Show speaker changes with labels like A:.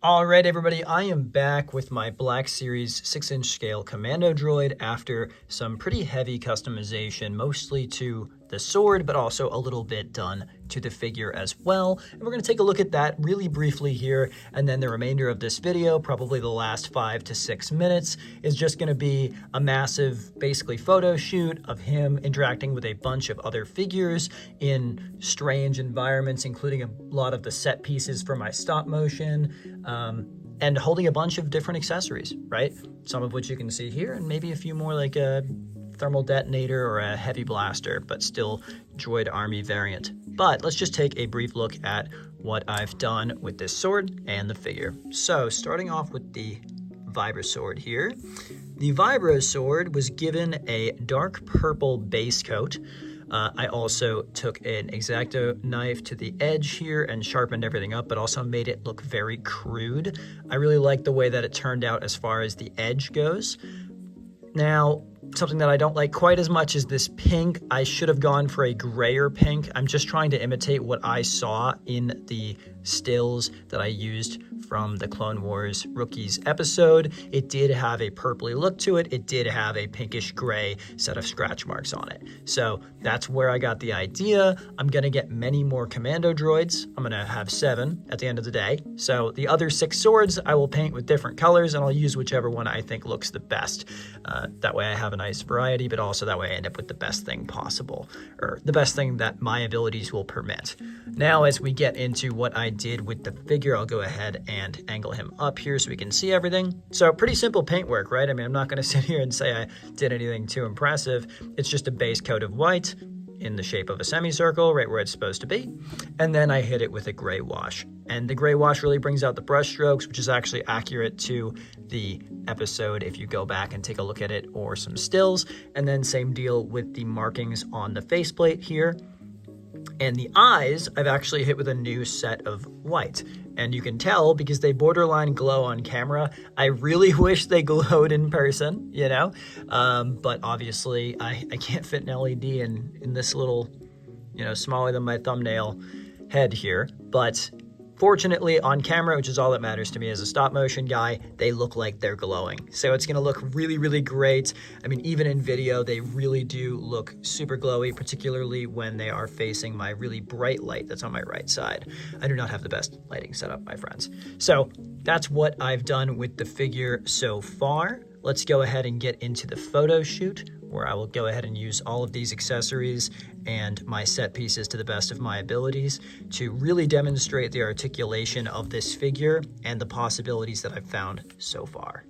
A: All right, everybody, I am back with my Black Series 6-inch scale Commando droid after some pretty heavy customization, mostly to the sword, but also a little bit done to the figure as well. And we're going to take a look at that really briefly here, and then the remainder of this video, probably the last 5 to 6 minutes, is just going to be a massive, basically, photo shoot of him interacting with a bunch of other figures in strange environments, including a lot of the set pieces for my stop motion, and holding a bunch of different accessories, right? Some of which you can see here, and maybe a few more like a thermal detonator or a heavy blaster, but still Droid Army variant. But let's just take a brief look at what I've done with this sword and the figure. So starting off with the Vibra sword here. The Vibra sword was given a dark purple base coat. I also took an X-Acto knife to the edge here and sharpened everything up, but also made it look very crude. I really like the way that it turned out as far as the edge goes. Now, something that I don't like quite as much is this pink. I should have gone for a grayer pink. I'm just trying to imitate what I saw in the stills that I used from the Clone Wars Rookies episode. It did have a purpley look to it. It did have a pinkish gray set of scratch marks on it. So that's where I got the idea. I'm gonna get many more Commando droids. I'm gonna have 7 at the end of the day. So the other 6 swords I will paint with different colors, and I'll use whichever one I think looks the best. That way I have a nice variety, but also that way I end up with the best thing possible, or the best thing that my abilities will permit. Now, as we get into what I did with the figure, I'll go ahead and angle him up here so we can see everything. So pretty simple paintwork, right? I mean, I'm not going to sit here and say I did anything too impressive. It's just a base coat of white in the shape of a semicircle, right where it's supposed to be. And then I hit it with a gray wash. And the gray wash really brings out the brush strokes, which is actually accurate to the episode if you go back and take a look at it, or some stills. And then same deal with the markings on the faceplate here. And the eyes, I've actually hit with a new set of white. And you can tell because they borderline glow on camera. I really wish they glowed in person, you know? But obviously, I can't fit an LED in this little, you know, smaller than my thumbnail head here. But fortunately, on camera, which is all that matters to me as a stop motion guy, they look like they're glowing. So it's gonna look really, really great. I mean, even in video, they really do look super glowy, particularly when they are facing my really bright light that's on my right side. I do not have the best lighting setup, my friends. So that's what I've done with the figure so far. Let's go ahead and get into the photo shoot, where I will go ahead and use all of these accessories and my set pieces to the best of my abilities to really demonstrate the articulation of this figure and the possibilities that I've found so far.